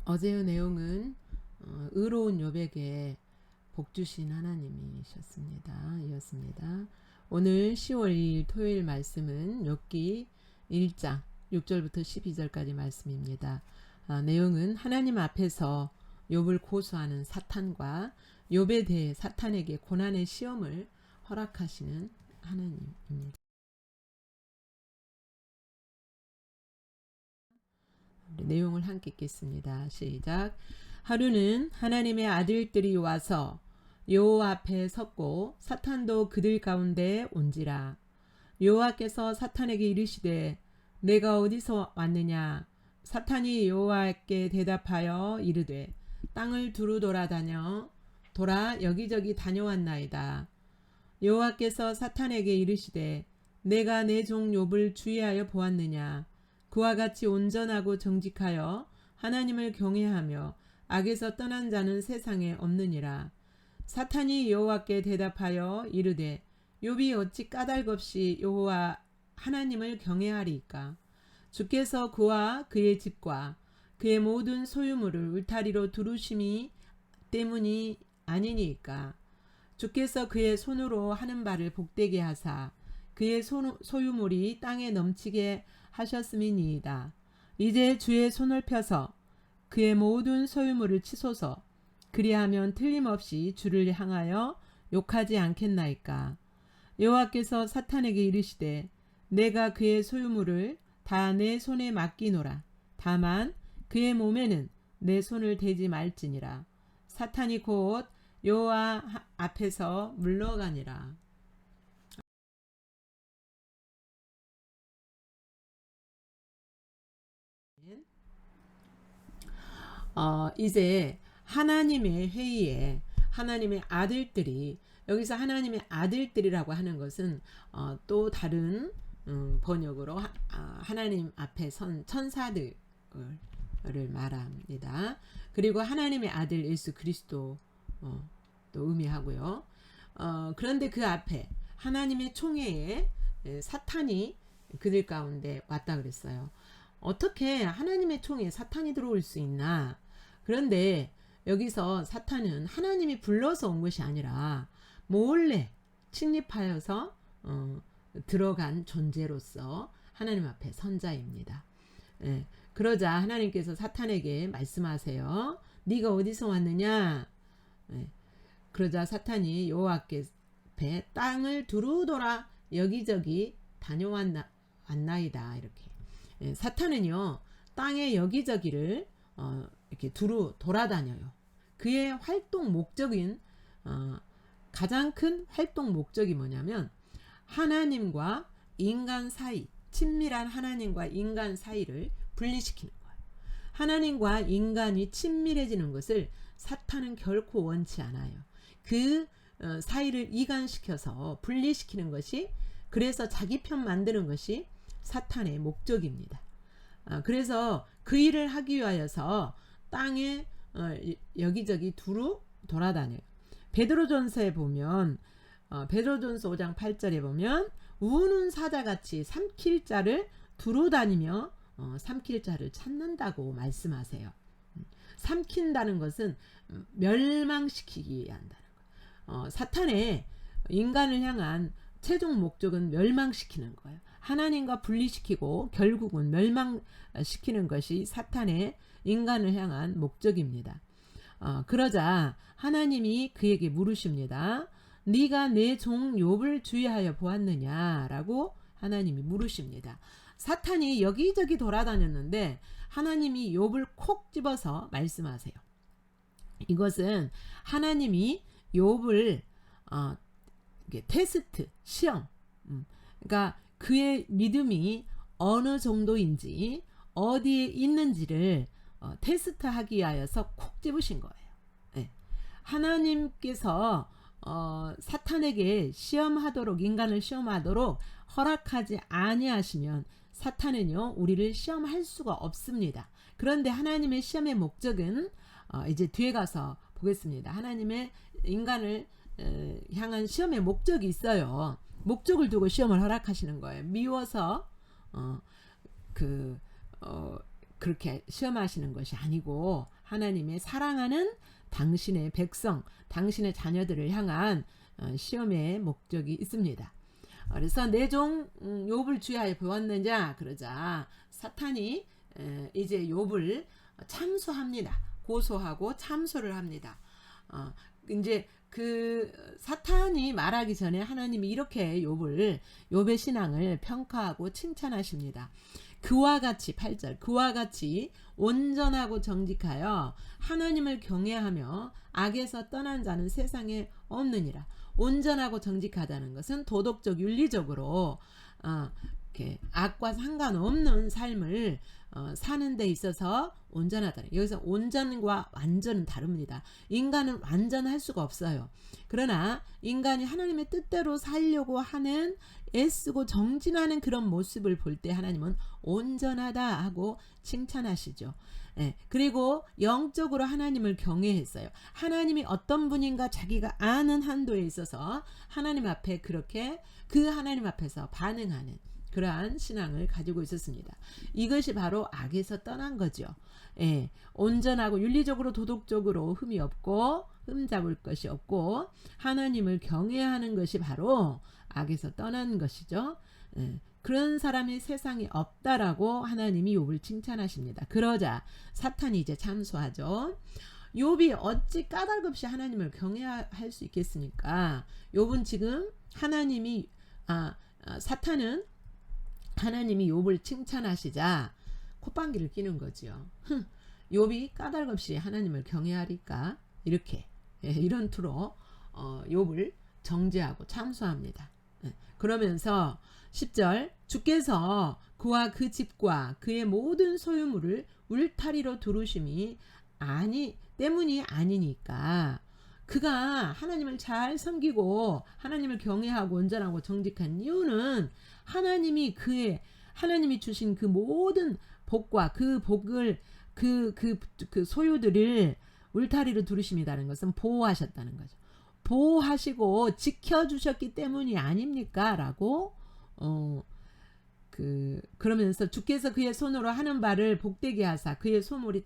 어제의 내용은 의로운 욥에게 복 주신 하나님이셨습니다. 이었습니다. 오늘 10월 2일 토요일 말씀은 욥기 1장 6절부터 12절까지 말씀입니다. 내용은 하나님 앞에서 욥을 고소하는 사탄과 욥에 대해 사탄에게 고난의 시험을 허락하시는 하나님입니다. 내용을 함께 읽겠습니다. 시작. 하루는 하나님의 아들들이 와서 여호와 앞에 섰고 사탄도 그들 가운데 온지라. 여호와께서 사탄에게 이르시되 내가 어디서 왔느냐. 사탄이 여호와께 대답하여 이르되 땅을 두루 돌아다녀 돌아 여기저기 다녀왔나이다. 여호와께서 사탄에게 이르시되 내가 내 종 욥을 주의하여 보았느냐. 그와 같이 온전하고 정직하여 하나님을 경외하며 악에서 떠난 자는 세상에 없느니라. 사탄이 여호와께 대답하여 이르되 욥이 어찌 까닭없이 여호와 하나님을 경외하리이까. 주께서 그와 그의 집과 그의 모든 소유물을 울타리로 두르심이 때문이 아니니까. 주께서 그의 손으로 하는 바를 복되게 하사 그의 소유물이 땅에 넘치게 하셨음이니이다. 이제 주의 손을 펴서 그의 모든 소유물을 치소서. 그리하면 틀림없이 주를 향하여 욕하지 않겠나이까. 여호와께서 사탄에게 이르시되 내가 그의 소유물을 다 내 손에 맡기노라. 다만 그의 몸에는 내 손을 대지 말지니라. 사탄이 곧 여호와 앞에서 물러가니라. 이제 하나님의 회의에 하나님의 아들들이, 여기서 하나님의 아들들이라고 하는 것은 또 다른 번역으로 하나님 앞에 선 천사들을 말합니다. 그리고 하나님의 아들 예수 그리스도 또 의미하고요. 그런데 그 앞에 하나님의 총회에 사탄이 그들 가운데 왔다 그랬어요. 어떻게 하나님의 총회에 사탄이 들어올 수 있나? 그런데 여기서 사탄은 하나님이 불러서 온 것이 아니라 몰래 침입하여서 들어간 존재로서 하나님 앞에 선자입니다. 그러자 하나님께서 사탄에게 말씀하세요. 네가 어디서 왔느냐? 그러자 사탄이 여호와께 땅을 두루 돌아 여기저기 다녀왔나이다. 이렇게. 사탄은요 땅의 여기저기를 이렇게 두루 돌아다녀요. 그의 활동 목적인 가장 큰 활동 목적이 뭐냐면 하나님과 인간 사이, 친밀한 하나님과 인간 사이를 분리시키는 거예요. 하나님과 인간이 친밀해지는 것을 사탄은 결코 원치 않아요. 그 사이를 이간시켜서 분리시키는 것이, 그래서 자기 편 만드는 것이 사탄의 목적입니다. 그래서 그 일을 하기 위하여서 땅에 여기저기 두루 돌아다녀요. 베드로전서에 보면 베드로전서 5장 8절에 보면 우는 사자같이 삼킬 자를 두루 다니며 삼킬 자를 찾는다고 말씀하세요. 삼킨다는 것은 멸망시키기 위해 한다는 거예요. 사탄의 인간을 향한 최종 목적은 멸망시키는 거예요. 하나님과 분리시키고 결국은 멸망시키는 것이 사탄의 인간을 향한 목적입니다. 그러자 하나님이 그에게 물으십니다. 네가 내 종 욥을 주의하여 보았느냐라고 하나님이 물으십니다. 사탄이 여기저기 돌아다녔는데 하나님이 욥을 콕 집어서 말씀하세요. 이것은 하나님이 욥을 테스트, 시험, 그러니까 그의 믿음이 어느 정도인지 어디에 있는지를 테스트하기 위하여서 콕 집으신 거예요. 네. 하나님께서 사탄에게 시험하도록, 인간을 시험하도록 허락하지 아니하시면 사탄은요 우리를 시험할 수가 없습니다. 그런데 하나님의 시험의 목적은 이제 뒤에 가서 보겠습니다. 하나님의 인간을 향한 시험의 목적이 있어요. 목적을 두고 시험을 허락하시는 거예요. 미워서 그렇게 시험하시는 것이 아니고 하나님의 사랑하는 당신의 백성, 당신의 자녀들을 향한 시험의 목적이 있습니다. 그래서 내 종 욥을 주야에 보았느냐 그러자 사탄이 이제 욥을 참소합니다. 고소하고 참소를 합니다. 이제 그 사탄이 말하기 전에 하나님이 이렇게 욥의 신앙을 평가하고 칭찬하십니다. 그와 같이 8절 그와 같이 온전하고 정직하여 하나님을 경외하며 악에서 떠난 자는 세상에 없느니라. 온전하고 정직하다는 것은 도덕적 윤리적으로 이렇게 악과 상관없는 삶을 사는 데 있어서 온전하다. 여기서 온전과 완전은 다릅니다. 인간은 완전할 수가 없어요. 그러나 인간이 하나님의 뜻대로 살려고 하는 애쓰고 정진하는 그런 모습을 볼 때 하나님은 온전하다 하고 칭찬하시죠. 그리고 영적으로 하나님을 경외했어요. 하나님이 어떤 분인가 자기가 아는 한도에 있어서 하나님 앞에 그렇게 그 하나님 앞에서 반응하는 그러한 신앙을 가지고 있었습니다. 이것이 바로 악에서 떠난 거죠. 온전하고 윤리적으로 도덕적으로 흠이 없고 흠잡을 것이 없고 하나님을 경외하는 것이 바로 악에서 떠난 것이죠. 그런 사람이 세상에 없다라고 하나님이 욥을 칭찬하십니다. 그러자 사탄이 이제 참소하죠. 욥이 어찌 까닭 없이 하나님을 경외할 수 있겠습니까? 욥은 지금 사탄은 하나님이 욥을 칭찬하시자 콧방귀를 뀌는 거죠. 욥이 까닭 없이 하나님을 경외하리까? 이렇게 이런 투로 욥을 정죄하고 참소합니다. 그러면서 10절 주께서 그와 그 집과 그의 모든 소유물을 울타리로 두르심이 때문이 아니니까 그가 하나님을 잘 섬기고 하나님을 경외하고 온전하고 정직한 이유는 하나님이 주신 그 모든 복과 그 복을 그 소유들을 울타리로 두르심이라는 것은 보호하셨다는 거죠. 보호하시고 지켜주셨기 때문이 아닙니까? 라고 그러면서 주께서 그의 손으로 하는 바를 복되게 하사 그의 소유물이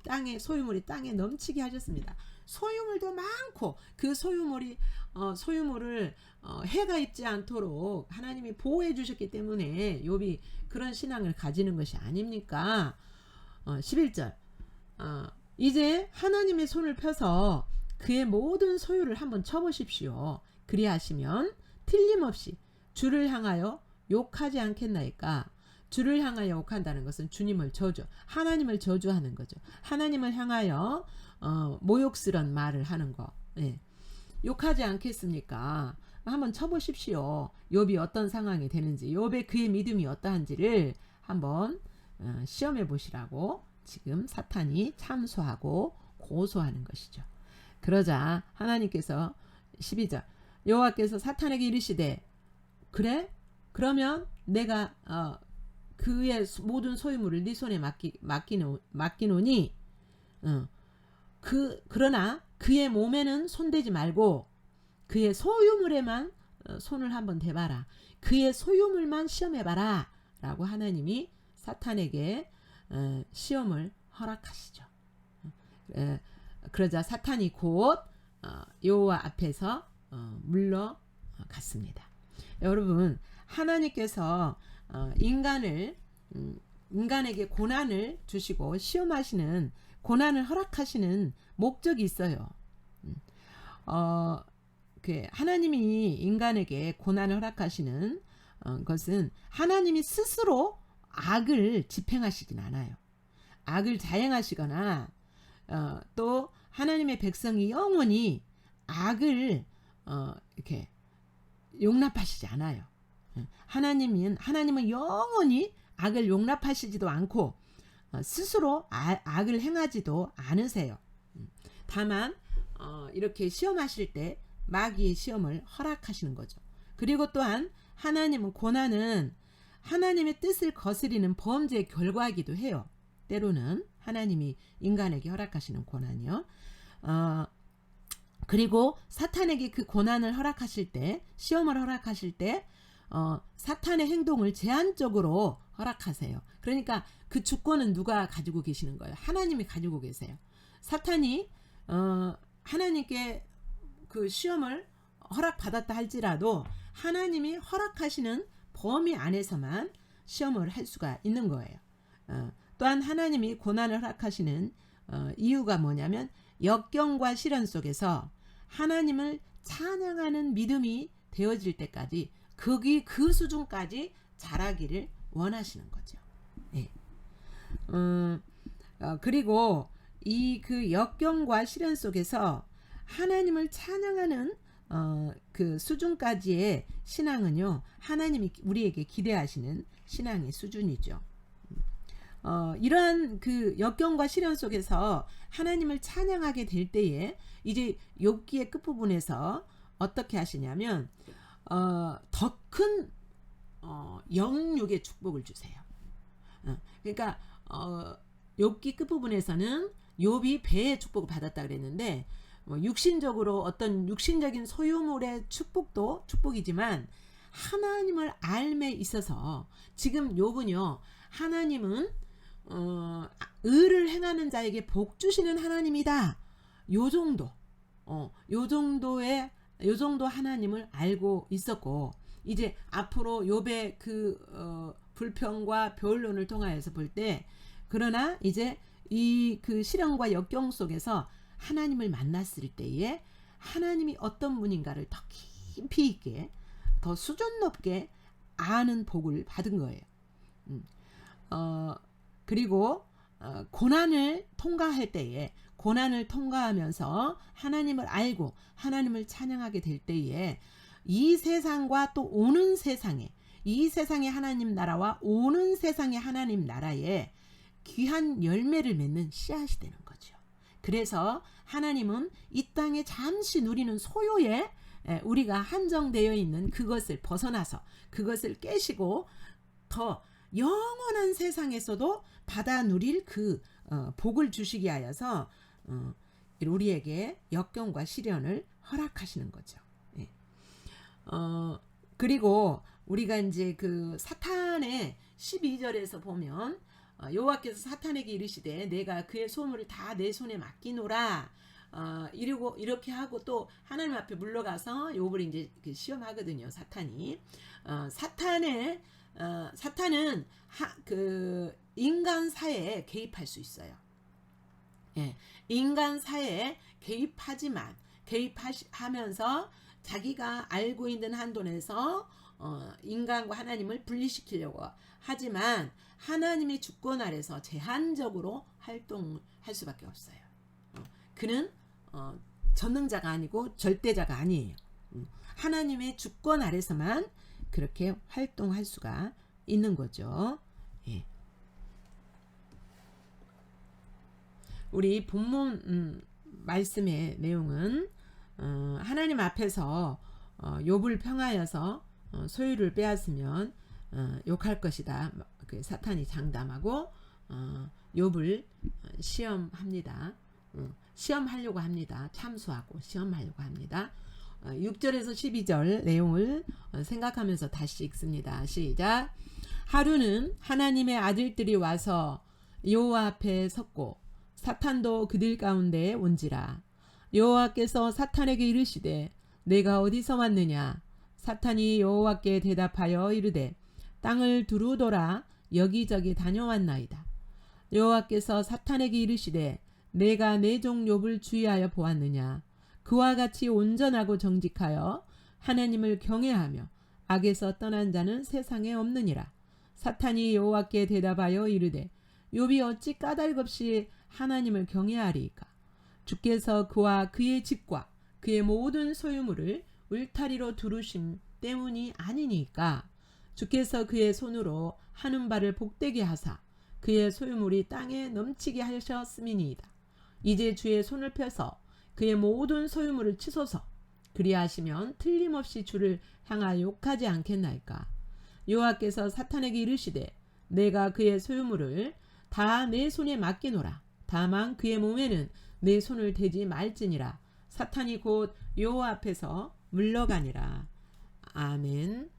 땅에 넘치게 하셨습니다. 소유물도 많고 그 소유물을 해가 입지 않도록 하나님이 보호해 주셨기 때문에 욥이 그런 신앙을 가지는 것이 아닙니까? 11절 이제 하나님의 손을 펴서 그의 모든 소유를 한번 쳐보십시오. 그리하시면 틀림없이 주를 향하여 욕하지 않겠나이까? 주를 향하여 욕한다는 것은 주님을 하나님을 저주하는 거죠. 하나님을 향하여 모욕스러운 말을 하는 거. 욕하지 않겠습니까? 한번 쳐보십시오. 욥이 어떤 상황이 되는지, 욥의 그의 믿음이 어떠한지를 한번 시험해 보시라고 지금 사탄이 참소하고 고소하는 것이죠. 그러자 하나님께서 12절 여호와께서 사탄에게 이르시되 그래? 그러면 내가 그의 모든 소유물을 네 손에 맡기노니 그러나 그의 몸에는 손대지 말고 그의 소유물에만 손을 한번 대봐라. 그의 소유물만 시험해봐라 라고 하나님이 사탄에게 시험을 허락하시죠. 그러자 사탄이 곧 여호와 앞에서 물러갔습니다. 여러분 하나님께서 인간에게 고난을 주시고 시험하시는 고난을 허락하시는 목적이 있어요. 하나님이 인간에게 고난을 허락하시는 것은 하나님이 스스로 악을 집행하시진 않아요. 악을 자행하시거나 또 하나님의 백성이 영원히 악을 이렇게 용납하시지 않아요. 하나님은 영원히 악을 용납하시지도 않고 스스로 악을 행하지도 않으세요. 다만 이렇게 시험하실 때 마귀의 시험을 허락하시는 거죠. 그리고 또한 하나님은 고난은 하나님의 뜻을 거스리는 범죄의 결과이기도 해요. 때로는 하나님이 인간에게 허락하시는 고난이요. 그리고 사탄에게 그 고난을 허락하실 때, 시험을 허락하실 때 사탄의 행동을 제한적으로 허락하세요. 그러니까 그 주권은 누가 가지고 계시는 거예요? 하나님이 가지고 계세요. 사탄이 하나님께 그 시험을 허락받았다 할지라도 하나님이 허락하시는 범위 안에서만 시험을 할 수가 있는 거예요. 또한 하나님이 고난을 허락하시는 이유가 뭐냐면 역경과 시련 속에서 하나님을 찬양하는 믿음이 되어질 때까지 그 수준까지 자라기를 원하시는 거죠. 네. 그리고 이 그 역경과 시련 속에서 하나님을 찬양하는 그 수준까지의 신앙은요, 하나님이 우리에게 기대하시는 신앙의 수준이죠. 이러한 그 역경과 시련 속에서 하나님을 찬양하게 될 때에 이제 욥기의 끝부분에서 어떻게 하시냐면 더 큰 영육의 축복을 주세요. 그러니까 욥기 끝부분에서는 욥이 배의 축복을 받았다 그랬는데 육신적으로 어떤 육신적인 소유물의 축복도 축복이지만 하나님을 알매 있어서 지금 욥은요, 하나님은 의를 행하는 자에게 복 주시는 하나님이다. 요 정도 요 정도 하나님을 알고 있었고, 이제 앞으로 욥의 그 불평과 변론을 통하여서 볼 때, 그러나 이제 이 그 시련과 역경 속에서 하나님을 만났을 때에 하나님이 어떤 분인가를 더 깊이 있게, 더 수준 높게 아는 복을 받은 거예요. 그리고 고난을 통과할 때에, 고난을 통과하면서 하나님을 알고 하나님을 찬양하게 될 때에 이 세상과 또 오는 세상에, 이 세상의 하나님 나라와 오는 세상의 하나님 나라에 귀한 열매를 맺는 씨앗이 되는 거죠. 그래서 하나님은 이 땅에 잠시 누리는 소요에 우리가 한정되어 있는 그것을 벗어나서 그것을 깨시고 더 영원한 세상에서도 받아 누릴 그 복을 주시기 하여서 우리에게 역경과 시련을 허락하시는 거죠. 예. 그리고 우리가 이제 그 사탄의 12절에서 보면 여호와께서 사탄에게 이르시되 내가 그의 소물을 다 내 손에 맡기노라. 이러고 이렇게 하고 또 하나님 앞에 물러가서 욥을 이제 시험하거든요. 사탄이. 사탄은 그 인간 사회에 개입할 수 있어요. 예, 인간 사회에 개입하면서 자기가 알고 있는 한도 내에서 인간과 하나님을 분리시키려고 하지만 하나님의 주권 아래서 제한적으로 활동할 수밖에 없어요. 그는 전능자가 아니고 절대자가 아니에요. 하나님의 주권 아래서만 그렇게 활동할 수가 있는 거죠. 예. 우리 본문 말씀의 내용은 하나님 앞에서 욥을 평하여서 소유를 빼앗으면 욕할 것이다. 그 사탄이 장담하고 욥을 시험합니다. 시험하려고 합니다. 참수하고 시험하려고 합니다. 6절에서 12절 내용을 생각하면서 다시 읽습니다. 시작. 하루는 하나님의 아들들이 와서 여호와 앞에 섰고 사탄도 그들 가운데 온지라. 여호와께서 사탄에게 이르시되 내가 어디서 왔느냐. 사탄이 여호와께 대답하여 이르되 땅을 두루 돌아 여기저기 다녀왔나이다. 여호와께서 사탄에게 이르시되 내가 내 종 욥을 주의하여 보았느냐. 그와 같이 온전하고 정직하여 하나님을 경외하며 악에서 떠난 자는 세상에 없느니라. 사탄이 여호와께 대답하여 이르되 욥이 어찌 까닭없이 하나님을 경외하리이까. 주께서 그와 그의 집과 그의 모든 소유물을 울타리로 두르심 때문이 아니니까. 주께서 그의 손으로 하는 바를 복되게 하사 그의 소유물이 땅에 넘치게 하셨음이니이다. 이제 주의 손을 펴서 그의 모든 소유물을 치소서. 그리하시면 틀림없이 주를 향하여 욕하지 않겠나이까. 여호와께서 사탄에게 이르시되 내가 그의 소유물을 다 내 손에 맡기노라. 다만 그의 몸에는 내 손을 대지 말지니라. 사탄이 곧 여호와 앞에서 물러가니라. 아멘.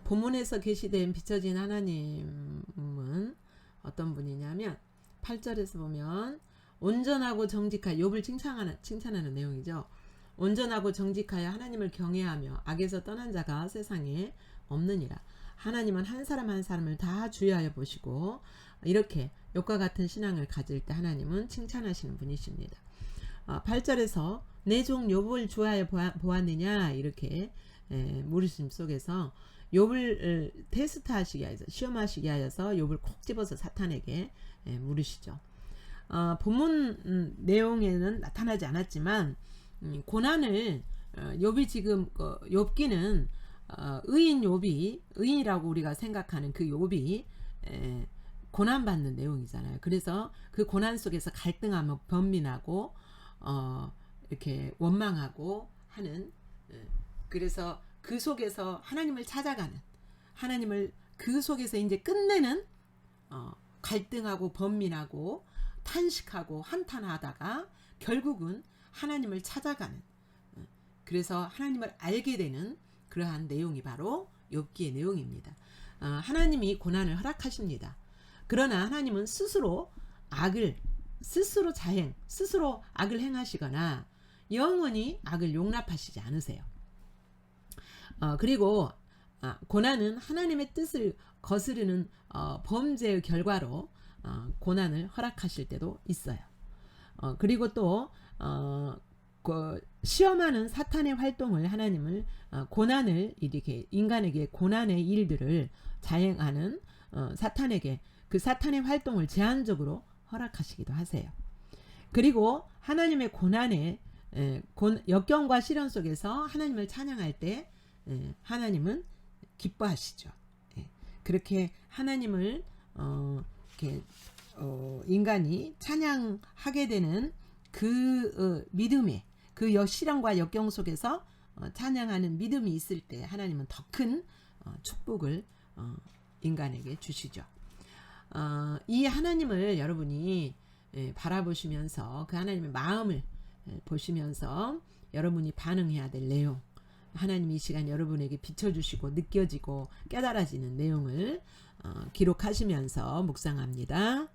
본문에서 계시된 비춰진 하나님은 어떤 분이냐면 8절에서 보면 온전하고 정직하여, 욥을 칭찬하는 내용이죠. 온전하고 정직하여 하나님을 경외하며 악에서 떠난 자가 세상에 없느니라. 하나님은 한 사람 한 사람을 다 주의하여 보시고, 이렇게 욥과 같은 신앙을 가질 때 하나님은 칭찬하시는 분이십니다. 8절에서 내 종 욥을 주의하여 보았느냐, 이렇게 물으심 속에서 욥을 테스트하시게 하여서, 시험하시게 하여서 욥을 콕 집어서 사탄에게 물으시죠. 본문 내용에는 나타나지 않았지만 고난을 욥이 지금 욥기는 의인 욥이, 의인이라고 우리가 생각하는 그 욥이 고난받는 내용이잖아요. 그래서 그 고난 속에서 갈등하며 번민하고 이렇게 원망하고 하는, 그래서 그 속에서 하나님을 찾아가는, 하나님을 그 속에서 이제 끝내는, 갈등하고 번민하고 탄식하고 한탄하다가 결국은 하나님을 찾아가는, 그래서 하나님을 알게 되는 그러한 내용이 바로 욥기의 내용입니다. 하나님이 고난을 허락하십니다. 그러나 하나님은 스스로 악을, 스스로 자행, 스스로 악을 행하시거나 영원히 악을 용납하시지 않으세요. 그리고 고난은 하나님의 뜻을 거스르는 범죄의 결과로 고난을 허락하실 때도 있어요. 그리고 또 시험하는 사탄의 활동을, 하나님을 고난을, 이렇게 인간에게 고난의 일들을 자행하는 사탄에게 그 사탄의 활동을 제한적으로 허락하시기도 하세요. 그리고 하나님의 고난의 역경과 시련 속에서 하나님을 찬양할 때 하나님은 기뻐하시죠. 그렇게 하나님을 이렇게 인간이 찬양하게 되는 그 믿음의, 그 시련과 역경 속에서 찬양하는 믿음이 있을 때 하나님은 더 큰 축복을 인간에게 주시죠. 이 하나님을 여러분이 바라보시면서 그 하나님의 마음을 보시면서 여러분이 반응해야 될 내용, 하나님이 이 시간 여러분에게 비춰주시고 느껴지고 깨달아지는 내용을 기록하시면서 묵상합니다.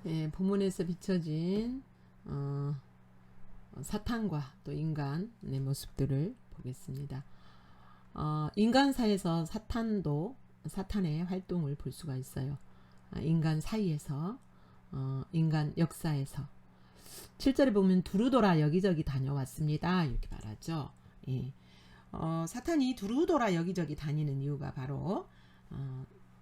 예, 본문에서 비춰진 사탄과 또 인간의 모습들을 보겠습니다. 인간사에서 사탄의 활동을 볼 수가 있어요. 인간 사이에서, 인간 역사에서. 7절에 보면 두루돌아 여기저기 다녀왔습니다. 이렇게 말하죠. 예. 사탄이 두루돌아 여기저기 다니는 이유가 바로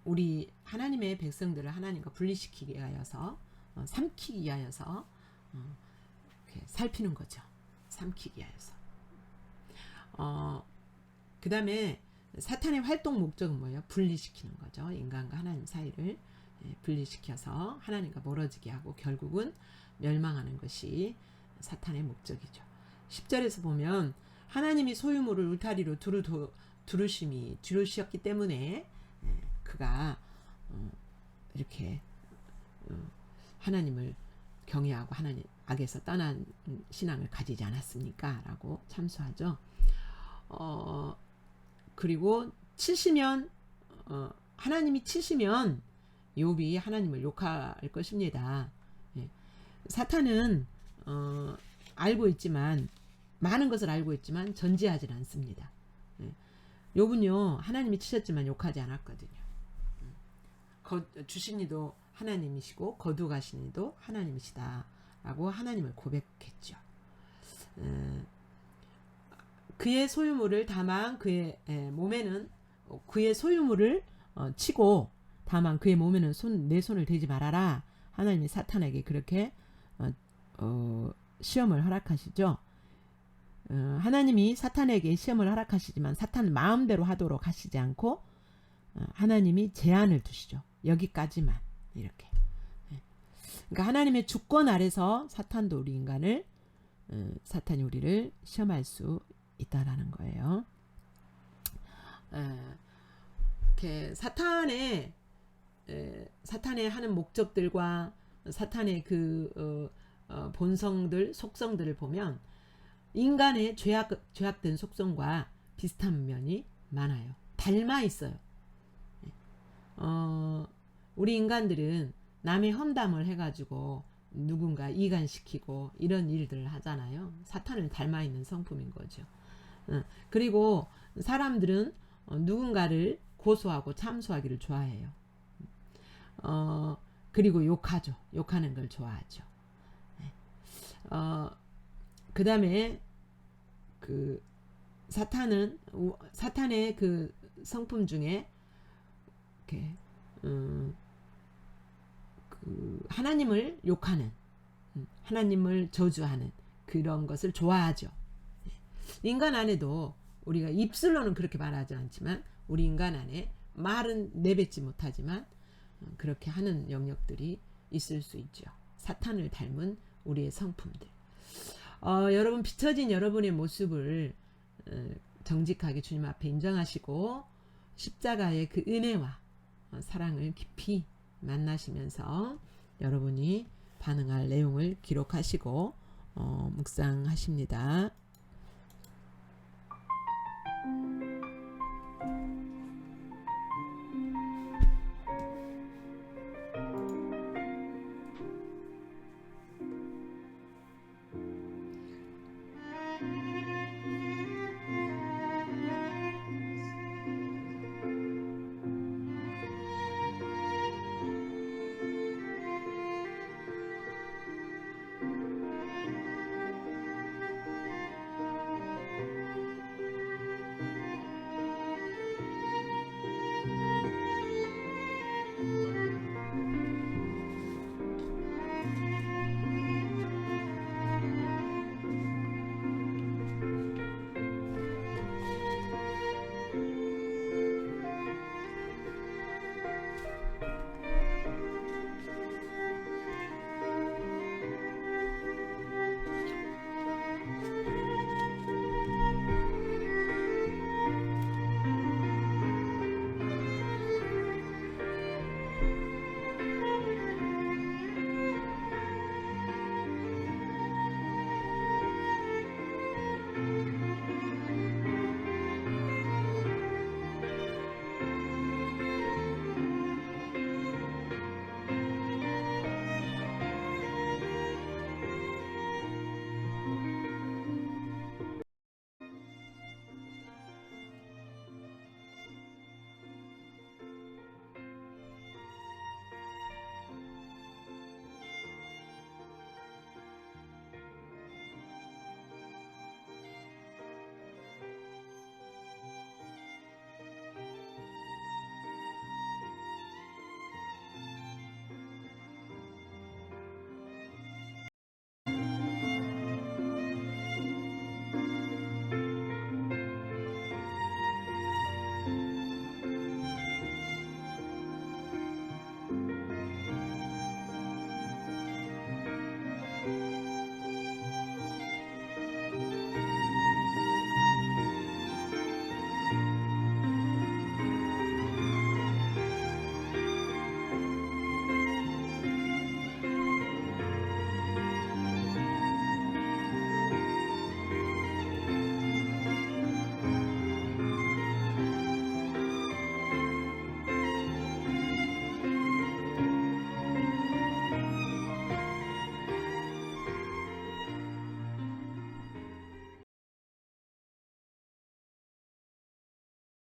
우리 하나님의 백성들을 하나님과 분리시키기 위하여서, 삼키기 위하여서 이렇게 살피는 거죠. 삼키기 위하여서. 그 다음에 사탄의 활동 목적은 뭐예요? 분리시키는 거죠. 인간과 하나님 사이를 분리시켜서 하나님과 멀어지게 하고 결국은 멸망하는 것이 사탄의 목적이죠. 10절에서 보면 하나님이 소유물을 울타리로 두르셨기 때문에 그가 이렇게 하나님을 경외하고 하나님 악에서 떠난 신앙을 가지지 않았습니까? 라고 참수하죠. 그리고 치시면 하나님이 치시면 욥이 하나님을 욕할 것입니다. 예. 사탄은 알고 있지만 많은 것을 알고 있지만 전지하지 않습니다. 예. 욥은요 하나님이 치셨지만 욕하지 않았거든요. 주신 이도 하나님이시고 거두가신 이도 하나님이시다 라고 하나님을 고백했죠. 그의 소유물을 다만 그의 몸에는 그의 소유물을 치고 다만 그의 몸에는 내 손을 대지 말아라. 하나님이 사탄에게 그렇게 시험을 허락하시죠. 하나님이 사탄에게 시험을 허락하시지만 사탄은 마음대로 하도록 하시지 않고 하나님이 제한을 두시죠. 여기까지만 이렇게. 그러니까 하나님의 주권 아래서 사탄도 우리 인간을 사탄이 우리를 시험할 수 있다라는 거예요. 이렇게 사탄의 하는 목적들과 사탄의 그 본성들, 속성들을 보면 인간의 죄악된 속성과 비슷한 면이 많아요. 닮아 있어요. 우리 인간들은 남의 험담을 해가지고 누군가 이간시키고 이런 일들을 하잖아요. 사탄을 닮아 있는 성품인 거죠. 그리고 사람들은 누군가를 고소하고 참소하기를 좋아해요. 그리고 욕하죠. 욕하는 걸 좋아하죠. 그 다음에 그 사탄의 그 성품 중에 이렇게 그 하나님을 욕하는, 하나님을 저주하는 그런 것을 좋아하죠. 인간 안에도 우리가 입술로는 그렇게 말하지 않지만 우리 인간 안에 말은 내뱉지 못하지만 그렇게 하는 영역들이 있을 수 있죠. 사탄을 닮은 우리의 성품들. 여러분 비춰진 여러분의 모습을 정직하게 주님 앞에 인정하시고 십자가의 그 은혜와 사랑을 깊이 만나시면서 여러분이 반응할 내용을 기록하시고 묵상하십니다.